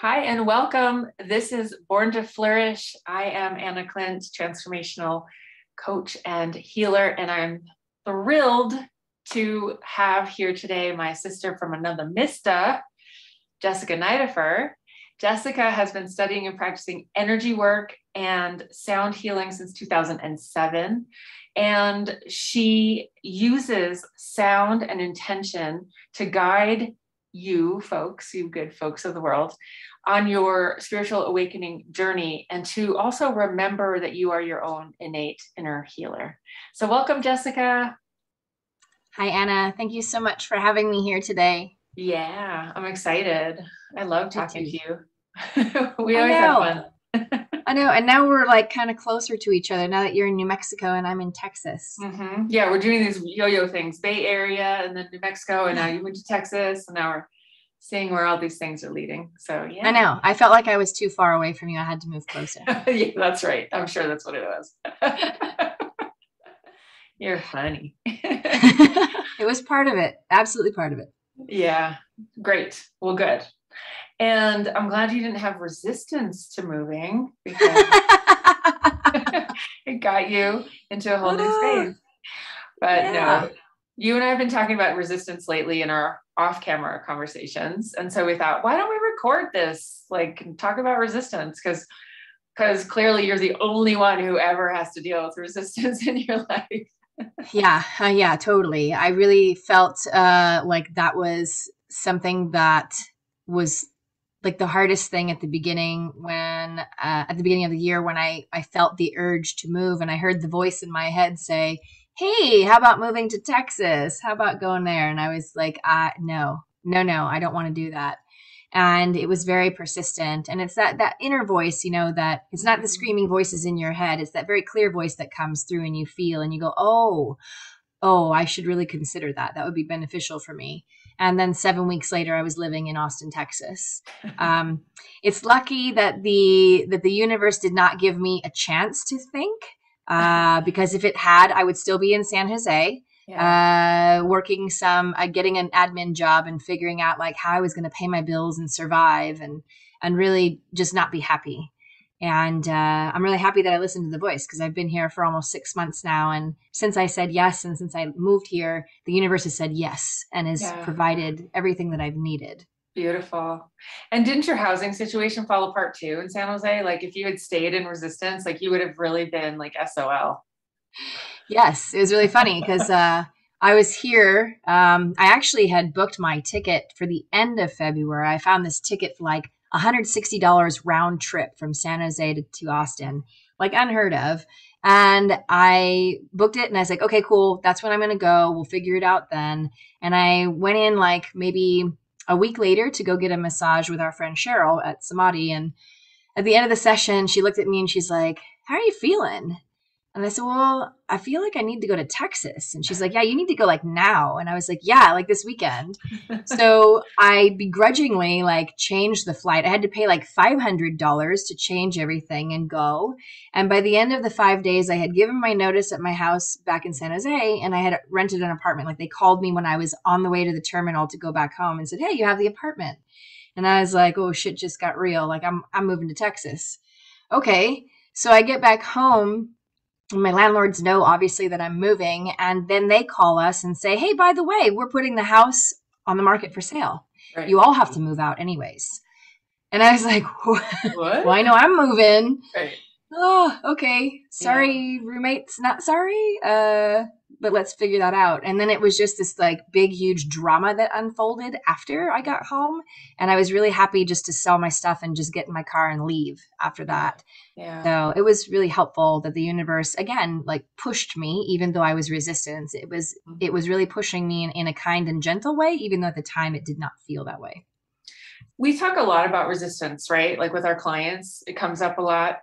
Hi and welcome. This is Born to Flourish. I am Anna Clint, transformational coach and healer, and I'm thrilled to have here today my sister from another Mista, Jessica Neideffer. Jessica has been studying and practicing energy work and sound healing since 2007. And she uses sound and intention to guide you folks, you good folks of the world, on your spiritual awakening journey, and to also remember that you are your own innate inner healer. So welcome, Jessica. Hi, Anna. Thank you so much for having me here today. Yeah, I'm excited. I love Me talking too. to you. We I always have know. fun. I know. And now we're like kind of closer to each other now that you're in New Mexico and I'm in Texas. Yeah, we're doing these yo-yo things, Bay Area and then New Mexico, and now Yeah, you went to Texas, and now we're seeing where all these things are leading. So I yeah. know. I felt like I was too far away from you. I had to move closer. Yeah, that's right. I'm sure that's what it was. You're funny. It was part of it. Absolutely part of it. Yeah, great. Well, good. And I'm glad you didn't have resistance to moving, because it got you into a whole new Ah, space. But yeah. no, you and I have been talking about resistance lately in our off-camera conversations. And so we thought, why don't we record this? Like, and talk about resistance? Because clearly you're the only one who ever has to deal with resistance in your life. Yeah, totally. I really felt like that was something that was like the hardest thing at the beginning when at the beginning of the year when I felt the urge to move and I heard the voice in my head say, "Hey, how about moving to Texas? How about going there?" And I was like, no, I don't want to do that. And it was very persistent. And it's that inner voice, that it's not the Mhm. screaming voices in your head. It's that very clear voice that comes through and you feel and you go, oh, I should really consider that. That would be beneficial for me. And then 7 weeks later, I was living in Austin, Texas. Um, it's lucky that the universe did not give me a chance to think, because if it had, I would still be in San Jose, Yeah. working getting an admin job and figuring out like how I was going to pay my bills and survive and really just not be happy. And I'm really happy that I listened to the voice because I've been here for almost 6 months now. And since I said yes, and since I moved here, the universe has said yes and has Yeah. provided everything that I've needed. Beautiful. And didn't your housing situation fall apart too in San Jose? Like, if you had stayed in resistance, like, you would have really been like SOL. Yes, it was really funny because I was here. I actually had booked my ticket for the end of February. I found this ticket for like $160 round trip from San Jose to Austin, like unheard of. And I booked it and I was like, okay, cool. That's when I'm going to go. We'll figure it out then. And I went in like maybe a week later to go get a massage with our friend Cheryl at Samadhi. And at the end of the session, she looked at me and she's like, "How are you feeling?" And I said, "Well, I feel like I need to go to Texas." And she's like, "Yeah, you need to go like now." And I was like, "Yeah, like this weekend." So I begrudgingly like changed the flight. I had to pay like $500 to change everything and go. And by the end of the 5 days, I had given my notice at my house back in San Jose and I had rented an apartment. Like they called me when I was on the way to the terminal to go back home and said, "Hey, you have the apartment." And I was like, "Oh shit just got real. Like I'm moving to Texas." Okay. So I get back home, my landlords know obviously that I'm moving, and then they call us and say, "Hey, by the way, we're putting the house on the market for sale. Right. You all have to move out anyways." And I was like, "Well, What? I know I'm moving." Right. Oh, okay. Yeah. Sorry, roommates, not sorry. But let's figure that out. And then it was just this like big, huge drama that unfolded after I got home. And I was really happy just to sell my stuff and just get in my car and leave after Yeah. that. Yeah. So it was really helpful that the universe again like pushed me, even though I was resistant. It was really pushing me in a kind and gentle way, even though at the time it did not feel that way. We talk a lot about resistance, right? Like with our clients, it comes up a lot.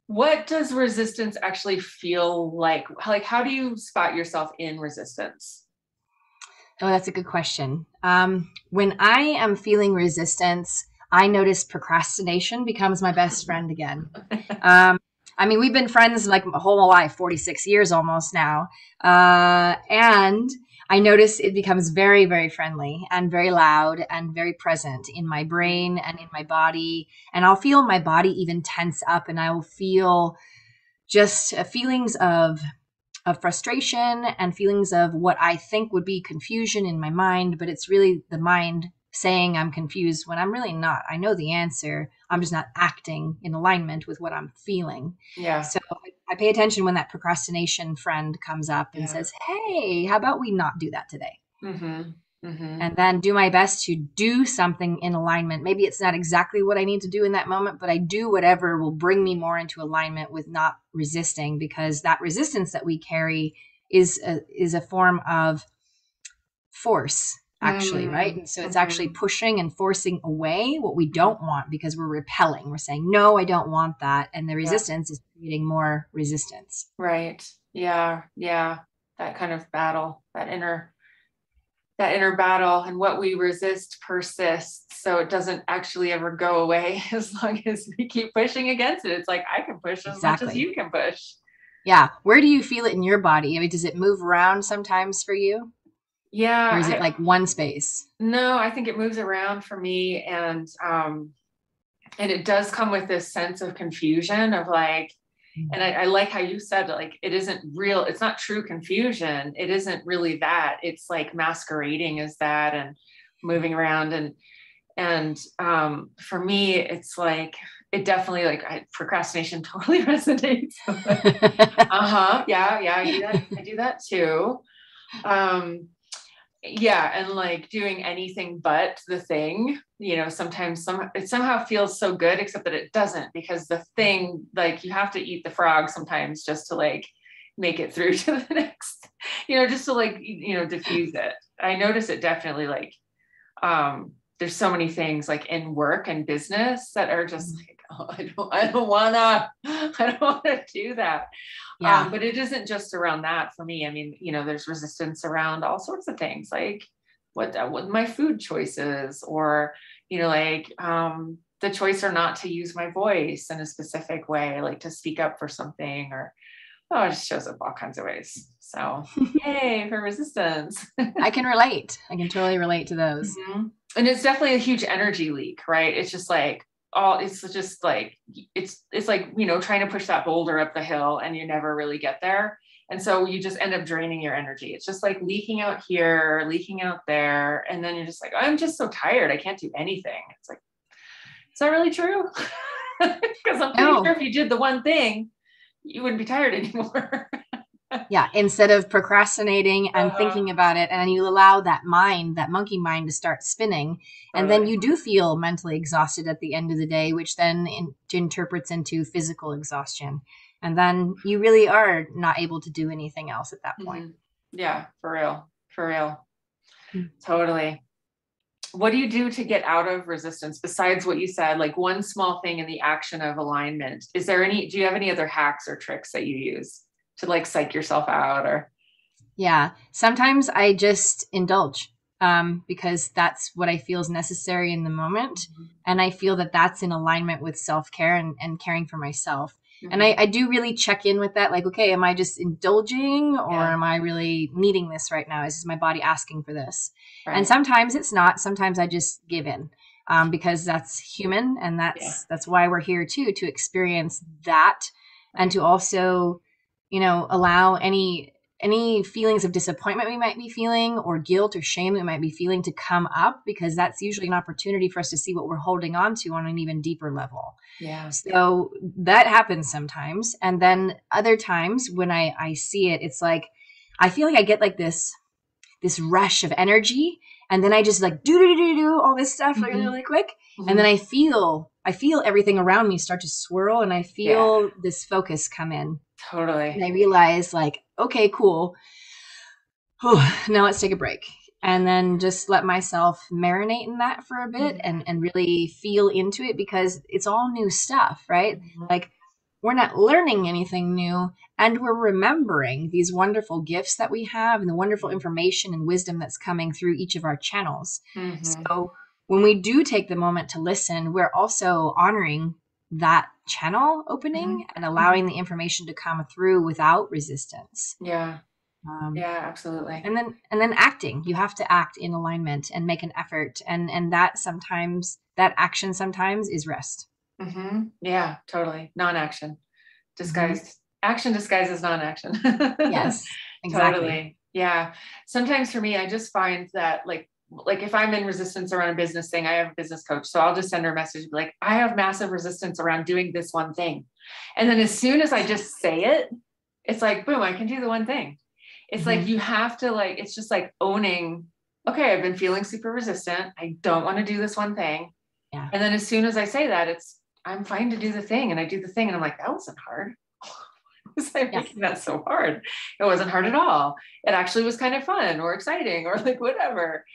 What does resistance actually feel like? Like, how do you spot yourself in resistance? Oh, that's a good question. When I am feeling resistance, I notice procrastination becomes my best friend again. Um, I mean, we've been friends like my whole life, 46 years almost now. And I notice it becomes very, very friendly and very loud and very present in my brain and in my body. And I'll feel my body even tense up, and I will feel just feelings of frustration and feelings of what I think would be confusion in my mind, but it's really the mind saying I'm confused when I'm really not. I know the answer. I'm just not acting in alignment with what I'm feeling. Yeah. So I pay attention when that procrastination friend comes up and Yeah. says, "Hey, how about we not do that today?" Mm-hmm. Mm-hmm. And then do my best to do something in alignment. Maybe it's not exactly what I need to do in that moment, but I do whatever will bring me more into alignment with not resisting, because that resistance that we carry is a form of force, actually, right? And so it's actually Mm-hmm. pushing and forcing away what we don't want because we're repelling. We're saying, no, I don't want that. And the Yeah. resistance is creating more resistance. Right. Yeah. Yeah. That kind of battle, that inner battle, and what we resist persists. So it doesn't actually ever go away as long as we keep pushing against it. It's like, I can push as much as Exactly. you can push. Yeah. Where do you feel it in your body? I mean, does it move around sometimes for you? Or is it Yeah. like one space? No, I think it moves around for me. And it does come with this sense of confusion of like, and I like how you said, like, it isn't real, it's not true confusion. It isn't really that. It's like masquerading as that and moving around. And for me, it's like, it definitely, like, procrastination totally resonates. Like, yeah, yeah, I do that too. Um, yeah, and like doing anything but the thing, sometimes it somehow feels so good, except that it doesn't, because the thing, like, you have to eat the frog sometimes just to like make it through to the next, just to like, diffuse it. I notice it definitely, like, there's so many things like in work and business that are just like, oh, I don't wanna do that. Yeah. But it isn't just around that for me. I mean, there's resistance around all sorts of things, like what my food choices, or, like, the choice or not to use my voice in a specific way, like to speak up for something, or, oh, it just shows up all kinds of ways. So yay for resistance. I can relate. I can totally relate to those. Mhm. And it's definitely a huge energy leak, right? It's just like, it's just like, it's like, trying to push that boulder up the hill and you never really get there. And so you just end up draining your energy. It's just like leaking out here, leaking out there. And then you're just like, I'm just so tired. I can't do anything. It's like, is that really true? Because I'm pretty sure No. if you did the one thing, you wouldn't be tired anymore. Yeah. Instead of procrastinating and uh, thinking about it, and you allow that mind, that monkey mind, to start spinning. And then totally. you do feel mentally exhausted at the end of the day, which then interprets into physical exhaustion. And then you really are not able to do anything else at that point. Mm-hmm. Yeah, for real. For real. Mm. Totally. What do you do to get out of resistance besides what you said, like one small thing in the action of alignment? Do you have any other hacks or tricks that you use to like psych yourself out, or? Yeah. Sometimes I just indulge because that's what I feel is necessary in the moment. And I feel that that's in alignment with self care and caring for myself. And Mm-hmm. I do really check in with that. Like, okay, am I just indulging, or Yeah, am I really needing this right now? Is my body asking for this? And right. sometimes it's not. Sometimes I just give in because that's human. And Yeah. that's why we're here too, to experience that, and Right. to also, allow any feelings of disappointment we might be feeling, or guilt or shame we might be feeling, to come up, because that's usually an opportunity for us to see what we're holding on to on an even deeper level. Yeah. So that happens sometimes. And then other times when I see it, it's like, I feel like I get like this rush of energy, and then I just like do all this stuff really, Mm-hmm. really quick. And then Mm-hmm. I feel everything around me start to swirl, and I Yeah, feel this focus come in. And totally. I realize, like, okay, cool. Now let's take a break. And then just let myself marinate in that for a bit, and really feel into it, because it's all new stuff, right? Mm-hmm. Like, we're not learning anything new, and we're remembering these wonderful gifts that we have, and the wonderful information and wisdom that's coming through each of our channels. Mm-hmm. So when we do take the moment to listen, we're also honoring that channel Mm-hmm. opening and Mm-hmm. allowing the information to come through without resistance. Yeah. Yeah, absolutely. And then acting. You have to act in alignment and make an effort. And that sometimes, that action sometimes is rest. Yeah, totally. Non-action. Hmm. Disguised action disguises non-action. Yes, exactly. Totally. Yeah. Sometimes for me, I just find that like if I'm in resistance around a business thing, I have a business coach. So I'll just send her a message like, I have massive resistance around doing this one thing. And then as soon as I just say it, it's like, boom, I can do the one thing. It's like Hmm. you have to like, it's just like owning, okay, I've been feeling super resistant. I don't want to do this one thing. Yeah. And then as soon as I say that, I'm fine to do the thing. And I do the thing. And I'm like, that wasn't hard. Was I Yeah. making that so hard? It wasn't hard at all. It actually was kind of fun or exciting or like whatever.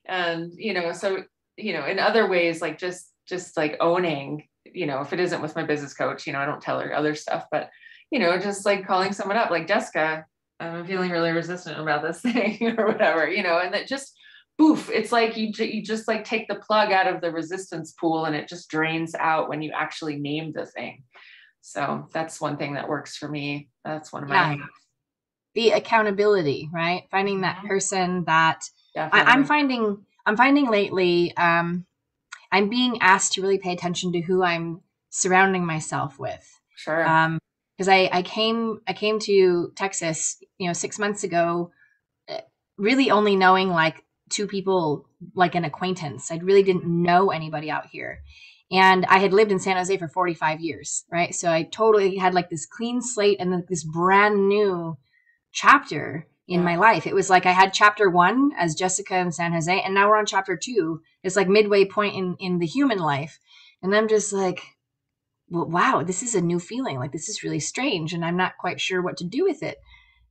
And, so, in other ways, like just like owning, if it isn't with my business coach, I don't tell her other stuff, but, just like calling someone up, like Jessica, I'm feeling really resistant about this thing or whatever, and that just poof, it's like you just like take the plug out of the resistance pool and it just drains out when you actually name the thing. So that's one thing that works for me. That's one of my Yeah. The accountability, right? Finding that Mhm. person that I'm Definitely. finding lately, I'm being asked to really pay attention to who I'm surrounding myself with. Sure. Um, because I came to Texas, 6 months ago, uh, really only knowing like two people, like an acquaintance. I really didn't know anybody out here. And I had lived in San Jose for 45 years, right? So I totally had like this clean slate and then this brand new chapter in Yeah. my life. It was like I had chapter one as Jessica in San Jose, and now we're on chapter two. It's like midway point in the human life. And I'm just like, well, wow, this is a new feeling. Like this is really strange, and I'm not quite sure what to do with it.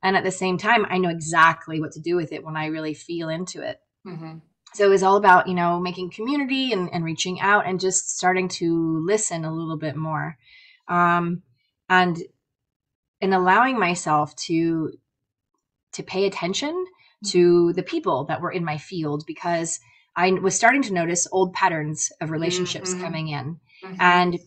And at the same time, I know exactly what to do with it when I really feel into it. Mm-hmm. So it was all about, making community and reaching out and just starting to listen a little bit more. Um, and and allowing myself to pay attention Mm-hmm. to the people that were in my field, because I was starting to notice old patterns of relationships Mm-hmm. coming in Mm-hmm. and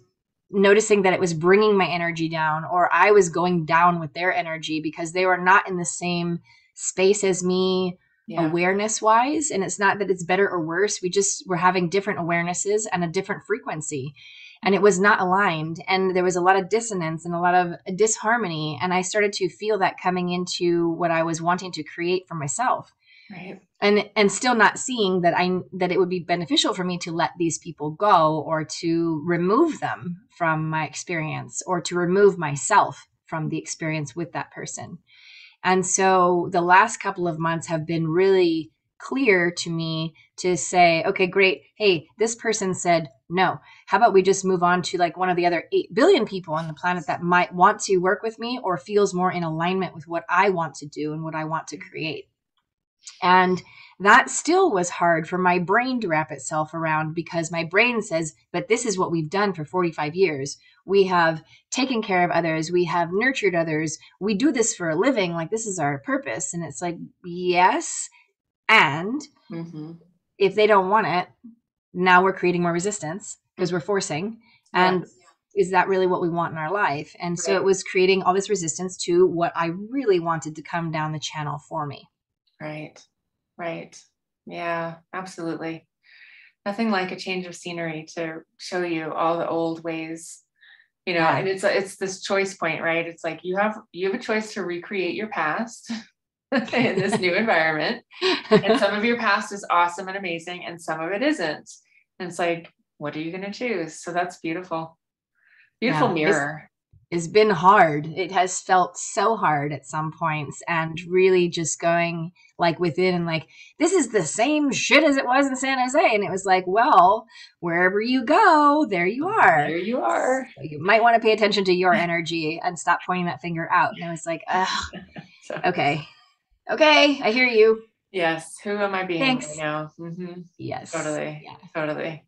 noticing that it was bringing my energy down, or I was going down with their energy because they were not in the same space as me Yeah. awareness wise. And it's not that it's better or worse. We just were having different awarenesses and a different frequency, and it was not aligned, and there was a lot of dissonance and a lot of disharmony, and I started to feel that coming into what I was wanting to create for myself, Right. and still not seeing that it would be beneficial for me to let these people go, or to remove them from my experience, or to remove myself from the experience with that person. And so the last couple of months have been really clear to me to say, okay, great. Hey, this person said no. How about we just move on to like one of the other 8 billion people on the planet that might want to work with me or feels more in alignment with what I want to do and what I want to create. And that still was hard for my brain to wrap itself around, because my brain says, but this is what we've done for 45 years. We have taken care of others. We have nurtured others. We do this for a living. Like, this is our purpose. And it's like, yes. And Mm-hmm. if they don't want it, now we're creating more resistance because we're Mm-hmm. forcing. Yeah. And is that really what we want in our life? And so it Right. was creating all this resistance to what I really wanted to come down the channel for me. Right. Right. Yeah, absolutely. Nothing like a change of scenery to show you all the old ways, Yeah. and it's this choice point, right? It's like you have a choice to recreate your past in this new environment. And some of your past is awesome and amazing, and some of it isn't. And it's like, what are you going to choose? So that's beautiful. Beautiful Yeah. mirror. It's been hard. It has felt so hard at some points, and really just going like within and like, this is the same shit as it was in San Jose. And it was like, well, wherever you go, there you are. There you are. So you might want to pay attention to your energy and stop pointing that finger out. And I was like, ugh, So, okay. Okay. I hear you. yes. Who am I being right Thanks. now? Mm-hmm. Yes. Totally. Yeah. Totally.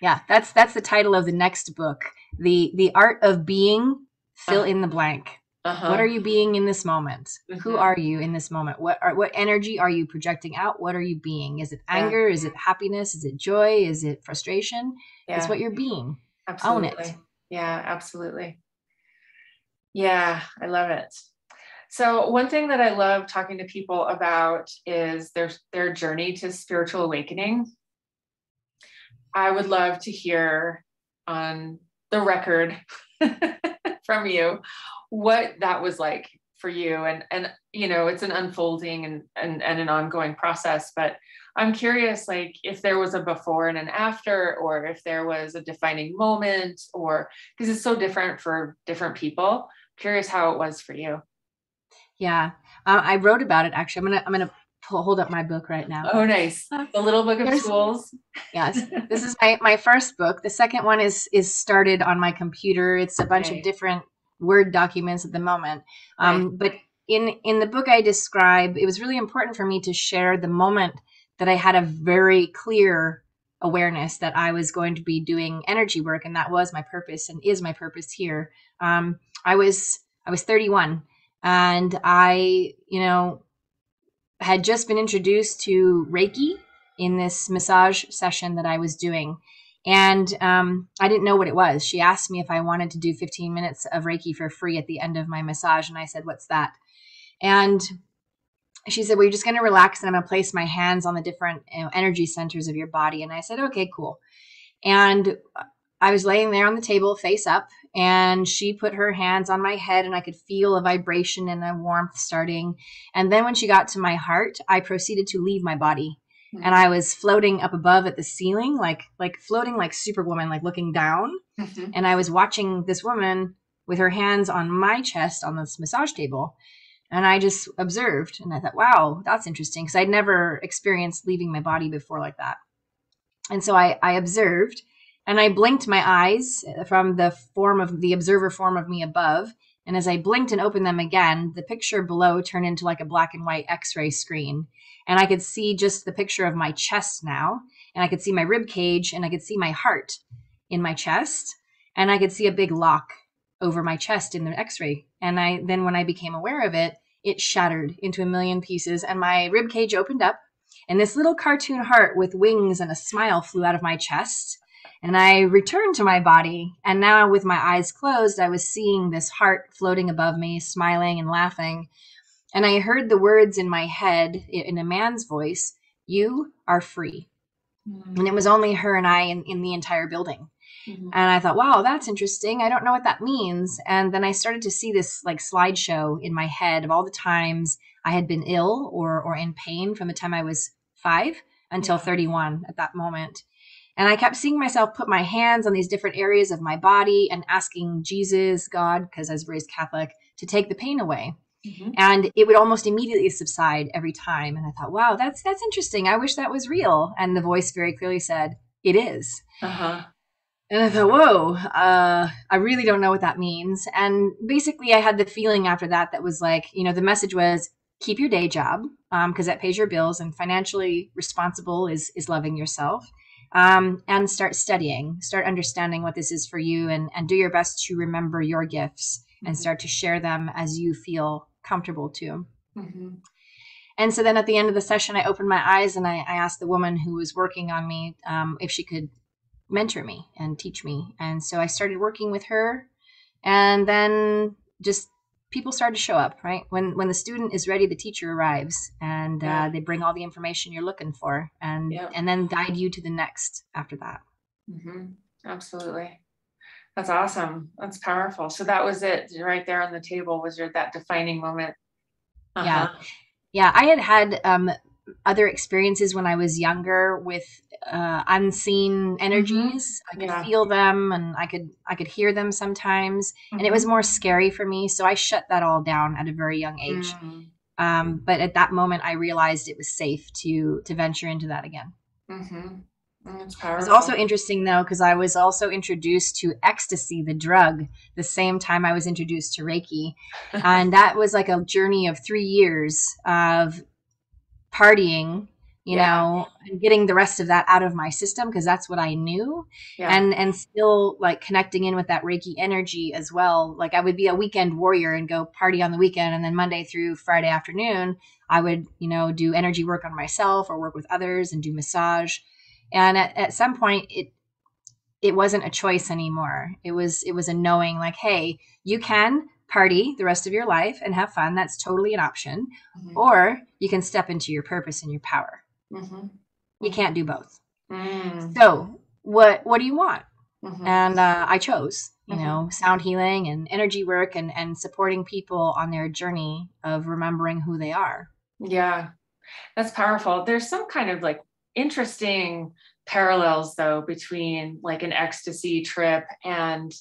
Yeah. That's the title of the next book. The art of being, fill Uh, in the blank. What are uh-huh. you being in this moment? Who Mm-hmm. are you in this moment? What energy are you projecting out? What are you being? Is it Yeah. anger? Is it happiness? Is it joy? Is it frustration? It's Yeah. what you're being. Own it. Absolutely. Yeah. Absolutely. Yeah. I love it. So one thing that I love talking to people about is their journey to spiritual awakening. I would love to hear on the record from you what that was like for you. And it's an unfolding and an ongoing process, but I'm curious, like, if there was a before and an after, or if there was a defining moment, or because it's so different for different people. Curious how it was for you. Yeah. I wrote about it actually. I'm gonna hold up my book right now. Oh, nice. The Little Book of Here's Tools. Yes. This is my first book. The second one is started on my computer. It's a bunch of Okay. different Word documents at the moment. Nice. But in the book I describe, it was really important for me to share the moment that I had a very clear awareness that I was going to be doing energy work, and that was my purpose and is my purpose here. I was 31, and I had just been introduced to Reiki in this massage session that I was doing. And I didn't know what it was. She asked me if I wanted to do 15 minutes of Reiki for free at the end of my massage. And I said, "What's that?" And she said, "Well, you're just going to relax and I'm going to place my hands on the different energy centers of your body." And I said, "Okay, cool." And I was laying there on the table face up, and she put her hands on my head, and I could feel a vibration and a warmth starting. And then when she got to my heart, I proceeded to leave my body. Mm-hmm. And I was floating up above at the ceiling, like floating like Superwoman, like looking down. Mm-hmm. And I was watching this woman with her hands on my chest on this massage table. And I just observed, and I thought, wow, that's interesting, because I'd never experienced leaving my body before like that. And so I observed, and I blinked my eyes from the observer form of me above. And as I blinked and opened them again, the picture below turned into like a black and white X-ray screen. And I could see just the picture of my chest now. And I could see my rib cage, and I could see my heart in my chest. And I could see a big lock over my chest in the X-ray. And then when I became aware of it, it shattered into a million pieces, and my rib cage opened up, and this little cartoon heart with wings and a smile flew out of my chest. And I returned to my body, and now with my eyes closed, I was seeing this heart floating above me, smiling and laughing. And I heard the words in my head in a man's voice, "You are free." Mm-hmm. And it was only her and I in the entire building. Mm-hmm. And I thought, wow, that's interesting. I don't know what that means. And then I started to see this like slideshow in my head of all the times I had been ill or in pain from the time I was 5 until 31 at that moment. And I kept seeing myself put my hands on these different areas of my body and asking Jesus, God, because I was raised Catholic, to take the pain away. Mm-hmm. And it would almost immediately subside every time. And I thought, wow, that's interesting. I wish that was real. And the voice very clearly said, "It is." Uh-huh. And I thought, whoa, I really don't know what that means. And basically, I had the feeling after that was like, the message was keep your day job because that pays your bills, and financially responsible is loving yourself. And start studying, start understanding what this is for you, and do your best to remember your gifts and start to share them as you feel comfortable to. Mm-hmm. And so then at the end of the session, I opened my eyes and I asked the woman who was working on me if she could mentor me and teach me. And so I started working with her, and then just people started to show up, right? When the student is ready, the teacher arrives, and they bring all the information you're looking for, and then guide you to the next after that. Mm-hmm. Absolutely. That's awesome. That's powerful. So that was it right there on the table, was that defining moment. Uh-huh. Yeah. I had other experiences when I was younger with unseen energies. Mm-hmm. I could feel them, and I could hear them sometimes, and it was more scary for me. So I shut that all down at a very young age. But at that moment, I realized it was safe to venture into that again. Mm-hmm. That's It was powerful. also interesting though, because I was also introduced to ecstasy, the drug, the same time I was introduced to Reiki, and that was like a journey of 3 years of partying, and getting the rest of that out of my system because that's what I knew. And still like connecting in with that Reiki energy as well. Like I would be a weekend warrior and go party on the weekend, and then Monday through Friday afternoon, I would, do energy work on myself or work with others and do massage. And at some point it wasn't a choice anymore. It was a knowing like, hey, you can party the rest of your life and have fun. That's totally an option. Mm-hmm. Or you can step into your purpose and your power. Mm-hmm. You can't do both. Mm-hmm. So what do you want? Mm-hmm. And I chose, Mm-hmm. sound healing and energy work and supporting people on their journey of remembering who they are. Yeah, that's powerful. There's some kind of like interesting parallels though between like an ecstasy trip and,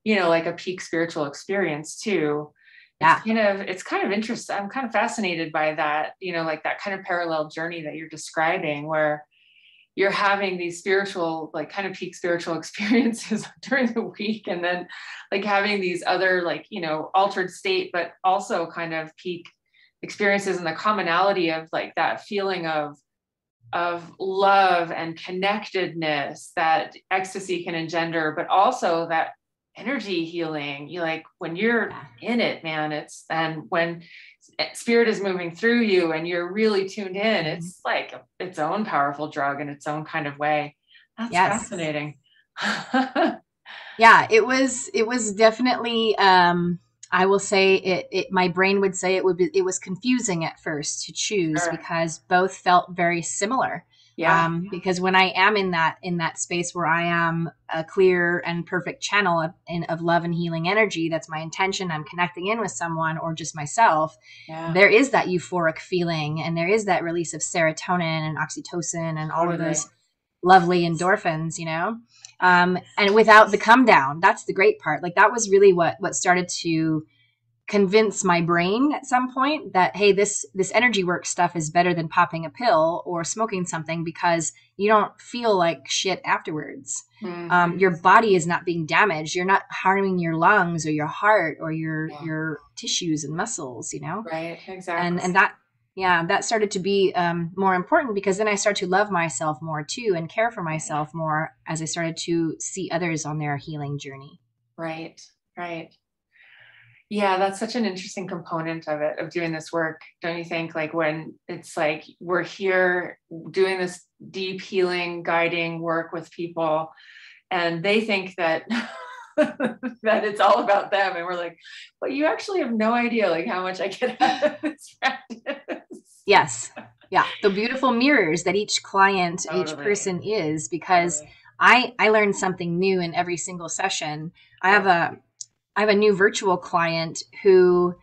like a peak spiritual experience too. Yeah. It's kind of interesting. I'm kind of fascinated by that, like that kind of parallel journey that you're describing where you're having these spiritual, like kind of peak spiritual experiences during the week. And then like having these other like, altered state, but also kind of peak experiences, and the commonality of like that feeling of love and connectedness that ecstasy can engender, but also that energy healing. You like when you're in it, man, and when spirit is moving through you and you're really tuned in, it's like its own powerful drug in its own kind of way. That's fascinating. Yeah, it was definitely I will say it my brain would say it was confusing at first to choose because both felt very similar. Yeah. Because when I am in that space where I am a clear and perfect channel of love and healing energy, that's my intention, I'm connecting in with someone or just myself, there is that euphoric feeling and there is that release of serotonin and oxytocin and all of those lovely endorphins, and without the come down. That's the great part. Like that was really what started to convince my brain at some point that, hey, this energy work stuff is better than popping a pill or smoking something because you don't feel like shit afterwards. Mm-hmm. Your body is not being damaged. You're not harming your lungs or your heart or your tissues and muscles, Right, exactly. And that started to be more important because then I started to love myself more too and care for myself more as I started to see others on their healing journey. Right. Yeah, that's such an interesting component of it, of doing this work. Don't you think? Like when it's like we're here doing this deep healing, guiding work with people, and they think that that it's all about them. And we're like, but you actually have no idea like how much I get out of this practice. Yes. Yeah. The beautiful mirrors that each client, each person is, because I learn something new in every single session. I have a new virtual client who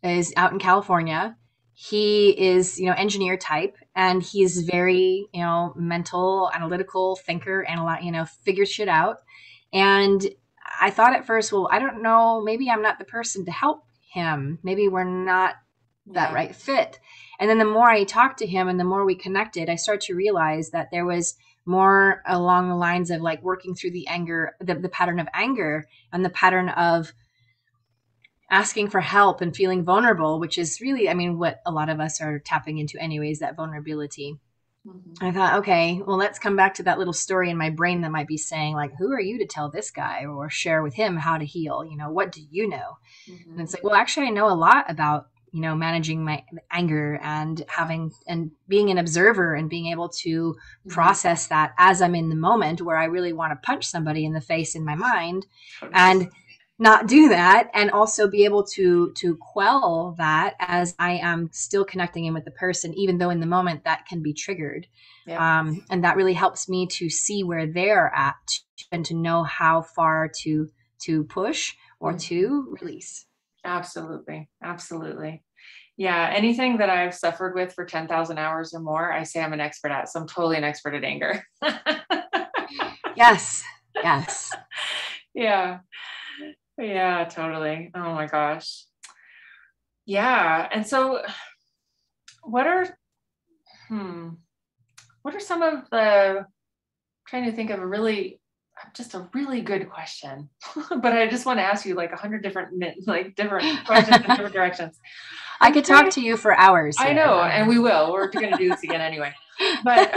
is out in California. He is, engineer type, and he's very, mental, analytical thinker, and figures shit out. And I thought at first, well, I don't know, maybe I'm not the person to help him. Maybe we're not that right fit. And then the more I talked to him and the more we connected, I started to realize that there was more along the lines of like working through the anger, the pattern of anger and the pattern of asking for help and feeling vulnerable, which is really, what a lot of us are tapping into anyways, that vulnerability. Mm-hmm. I thought, okay, well, let's come back to that little story in my brain that might be saying like, who are you to tell this guy or share with him how to heal? What do you know? Mm-hmm. And it's like, well, actually I know a lot about, managing my anger and having and being an observer and being able to process that as I'm in the moment where I really want to punch somebody in the face in my mind and not do that, and also be able to quell that as I am still connecting in with the person, even though in the moment that can be triggered. And that really helps me to see where they're at and to know how far to push or to release. Absolutely. Yeah. Anything that I've suffered with for 10,000 hours or more, I say I'm an expert at. So I'm totally an expert at anger. Yes. Yeah, totally. Oh my gosh. Yeah. And so what are some of the, trying to think of a really good question, but I just want to ask you like 100 different questions in different directions. I could talk to you for hours here. I know, and we will. We're going to do this again anyway. But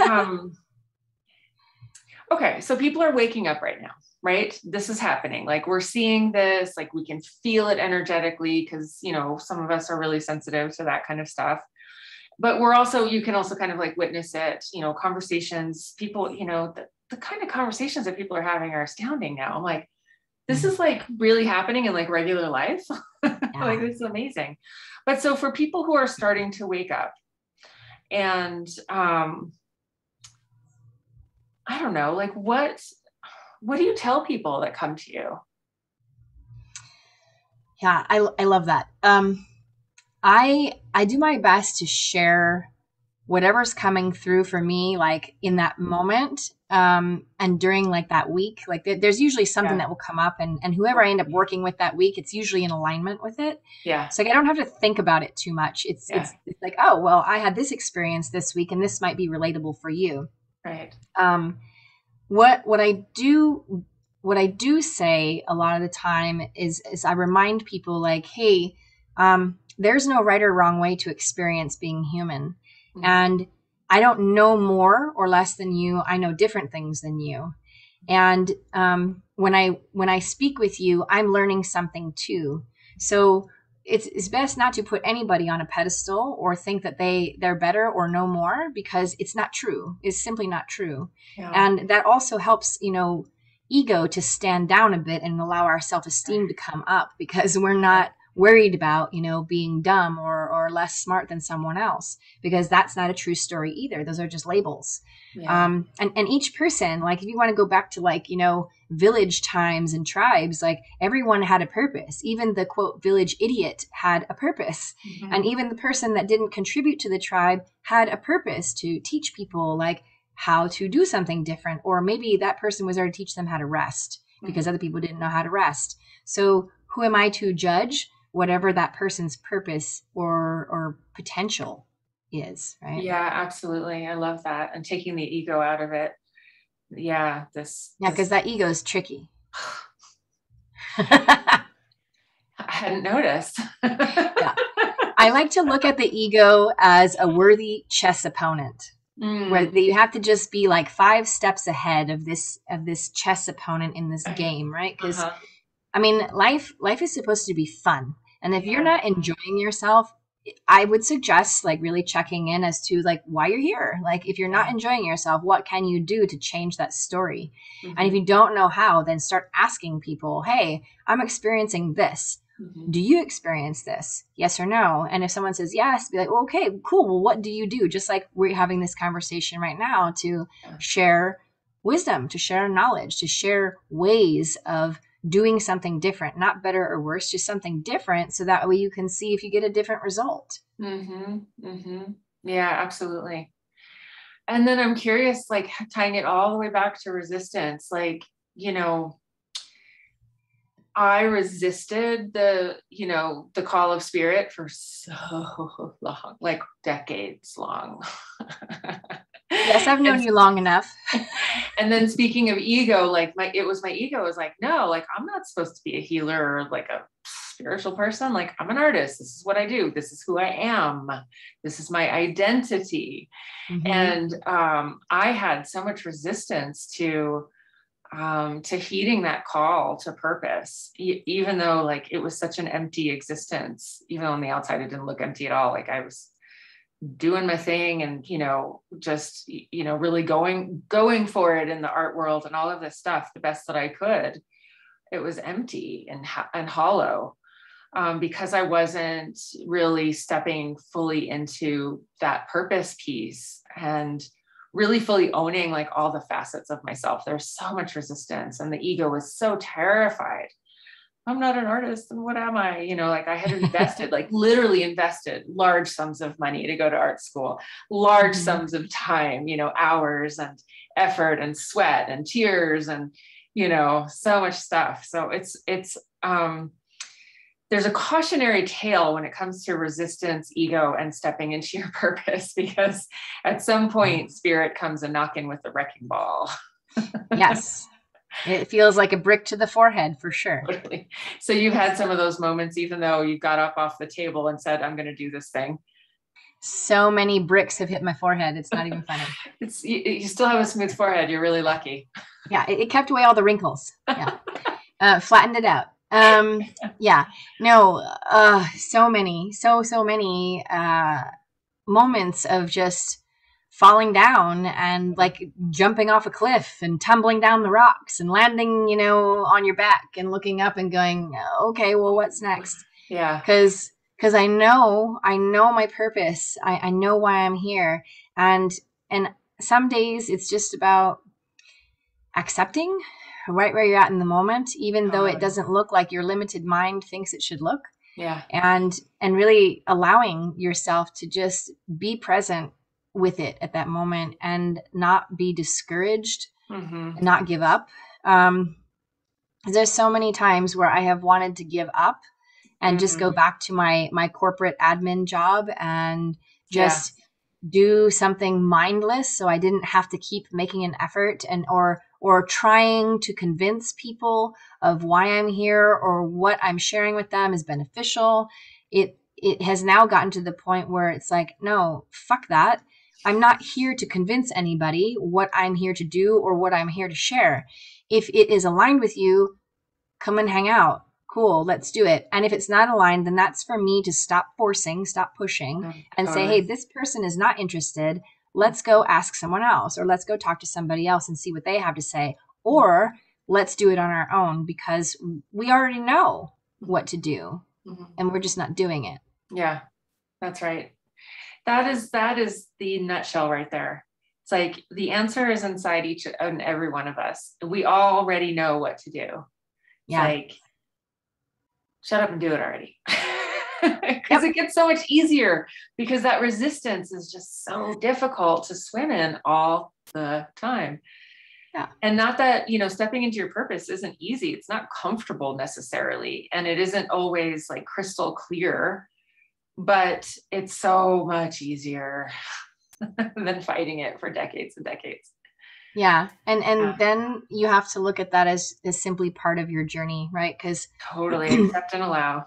okay, so people are waking up right now, right? This is happening. Like we're seeing this, like we can feel it energetically because, some of us are really sensitive to that kind of stuff. But you can also kind of like witness it, conversations, people, the kind of conversations that people are having are astounding now. I'm like, this is like really happening in like regular life. Like, Yeah. this is amazing. But so for people who are starting to wake up and, I don't know, like what do you tell people that come to you? Yeah, I love that. I do my best to share whatever's coming through for me, like in that moment, and during like that week. Like there's usually something Yeah. that will come up, and whoever I end up working with that week, it's usually in alignment with it. Yeah. So like I don't have to think about it too much. It's Yeah. it's like, oh well, I had this experience this week, and this might be relatable for you. Right. Um, what I do say a lot of the time is I remind people like, hey, there's no right or wrong way to experience being human, Mhm. and I don't know more or less than you. I know different things than you, and when I speak with you, I'm learning something too. So it's best not to put anybody on a pedestal or think that they're better or know more, because it's not true. It's simply not true. Yeah. And that also helps, ego to stand down a bit and allow our self-esteem to come up, because we're not worried about, being dumb or less smart than someone else, because that's not a true story either. Those are just labels. Yeah. And each person, like, if you want to go back to, like, village times and tribes, like, everyone had a purpose. Even the quote village idiot had a purpose. Mhm. And even the person that didn't contribute to the tribe had a purpose to teach people, like, how to do something different. Or maybe that person was there to teach them how to rest because Mhm. other people didn't know how to rest. So who am I to judge whatever that person's purpose or potential is, right? Yeah, absolutely. I love that. And taking the ego out of it. Yeah, Yeah, this because that ego is tricky. I hadn't noticed. Yeah. I like to look at the ego as a worthy chess opponent, where Mm, you have to just be like 5 steps ahead of this chess opponent in this right. game, right? Because Uh-huh. I mean, life is supposed to be fun. And if you're Yeah. not enjoying yourself, I would suggest like really checking in as to like why you're here. Like, if you're not Yeah. enjoying yourself, what can you do to change that story? And if Hmm. you don't know how, then start asking people, "Hey, I'm experiencing this. Hmm. Do you experience this? Yes or no?" And if someone says yes, be like, well, "Okay, cool. Well, what do you do?" Just like we're having this conversation right now, to Yeah. share wisdom, to share knowledge, to share ways of doing something different, not better or worse, just something different. So that way you can see if you get a different result. Hmm. Hmm. Yeah, absolutely. And then I'm curious, like tying it all the way back to resistance, like, you know, I resisted the call of spirit for so long, like decades long. Yes, I've known And you long enough. and then speaking of ego, like my ego was like, no, like I'm not supposed to be a healer or like a spiritual person. Like, I'm an artist. This is what I do. This is who I am. This is my identity. Mm-hmm. And I had so much resistance to heeding that call to purpose, even though like it was such an empty existence. Even on the outside, it didn't look empty at all. Like I was doing my thing and just really going for it in the art world and all of this stuff the best that I could. It was empty and hollow, because I wasn't really stepping fully into that purpose piece and really fully owning like all the facets of myself. There's so much resistance and the ego was so terrified. I'm not an artist, and what am I? Like I had invested, like literally invested large sums of money to go to art school, large Mm-hmm. sums of time, hours and effort and sweat and tears and, so much stuff. So there's a cautionary tale when it comes to resistance, ego, and stepping into your purpose, because at some point spirit comes a knocking with the wrecking ball. Yes. It feels like a brick to the forehead for sure. Totally. So you've had some of those moments, even though you got up off the table and said, I'm going to do this thing. So many bricks have hit my forehead. It's not even funny. You still have a smooth forehead. You're really lucky. Yeah, it kept away all the wrinkles. Yeah. Flattened it out. Yeah. No, so many moments of just falling down and like jumping off a cliff and tumbling down the rocks and landing, on your back and looking up and going, okay, well, what's next? Yeah. Because I know my purpose. I know why I'm here. And some days it's just about accepting right where you're at in the moment, even though it doesn't look like your limited mind thinks it should look. Yeah. And really allowing yourself to just be present with it at that moment and not be discouraged and not give up. There's so many times where I have wanted to give up and just go back to my corporate admin job and just do something mindless, so I didn't have to keep making an effort and or trying to convince people of why I'm here or what I'm sharing with them is beneficial. It has now gotten to the point where it's like, no, fuck that. I'm not here to convince anybody what I'm here to do or what I'm here to share. If it is aligned with you, come and hang out. Cool, let's do it. And if it's not aligned, then that's for me to stop forcing, stop pushing, and say, hey, this person is not interested. Let's go ask someone else, or let's go talk to somebody else and see what they have to say. Or let's do it on our own because we already know what to do and we're just not doing it. Yeah, that's right. That is the nutshell right there. It's like the answer is inside each and every one of us. We already know what to do. It's like, shut up and do it already. Because it gets so much easier because that resistance is just so difficult to swim in all the time. Yeah. And not that, stepping into your purpose isn't easy. It's not comfortable necessarily. And it isn't always like crystal clear, but it's so much easier than fighting it for decades and decades. Yeah. And then you have to look at that as simply part of your journey, right? Because totally accept and allow.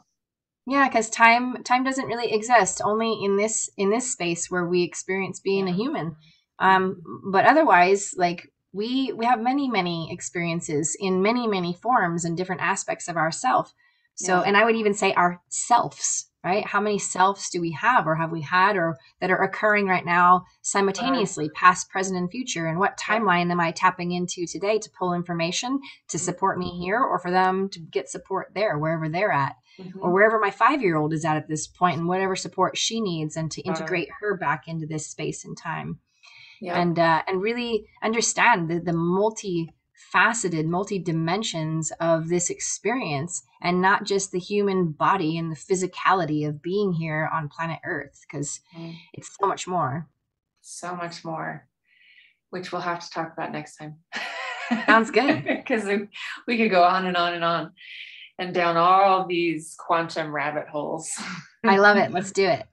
Yeah, because time doesn't really exist only in this space where we experience being a human. But otherwise, like we have many experiences in many forms and different aspects of ourself. So, and I would even say our selves, right? How many selves do we have or have we had or that are occurring right now simultaneously, past, present, and future? And what timeline am I tapping into today to pull information to support me here or for them to get support there, wherever they're at? Or wherever my 5-year-old is at this point and whatever support she needs and to integrate her back into this space and time. And really understand the multifaceted, multi-dimensions of this experience and not just the human body and the physicality of being here on planet Earth, because it's so much more. So much more, which we'll have to talk about next time. Sounds good. Because we could go on and on and on and down all these quantum rabbit holes. I love it. Let's do it.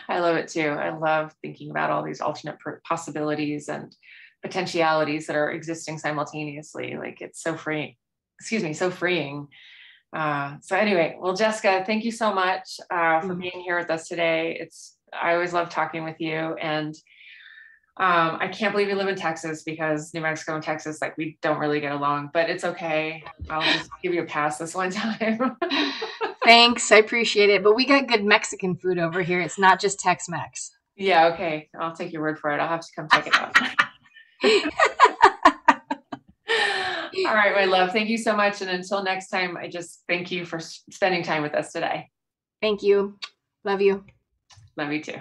I love it too. I love thinking about all these alternate possibilities and potentialities that are existing simultaneously. Like it's so freeing. So freeing. So anyway, well, Jessica, thank you so much for being here with us today. I always love talking with you, and I can't believe you live in Texas because New Mexico and Texas, like we don't really get along, but it's okay. I'll just give you a pass this one time. Thanks. I appreciate it. But we got good Mexican food over here. It's not just Tex-Mex. Yeah. Okay. I'll take your word for it. I'll have to come check it out. All right, my love. Thank you so much. And until next time, I just thank you for spending time with us today. Thank you. Love you. Love you too.